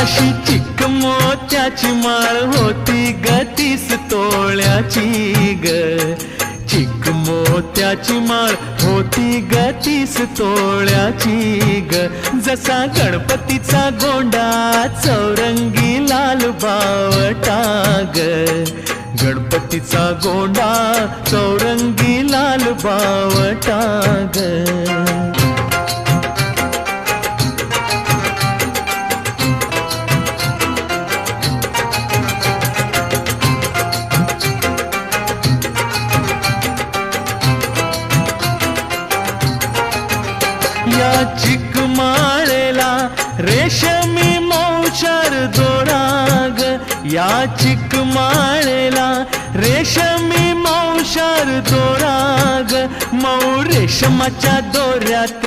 अशी चिक मोत्याची माळ होती ग 30 तोळ्याची ग. चिक मोत्याची माळ होती ग 30 तोळ्याची ग. जसा गणपतीचा गोंडा चौरंगी लाल बावटा ग. गणपतीचा गोंडा चौरंगी लाल बावटा ग. या चिकमाळेला रेशमी मौचार दोराग. या चिकमाळेला रेशमी मौचार दोराग. मऊ रेशमाच्या दोऱ्यात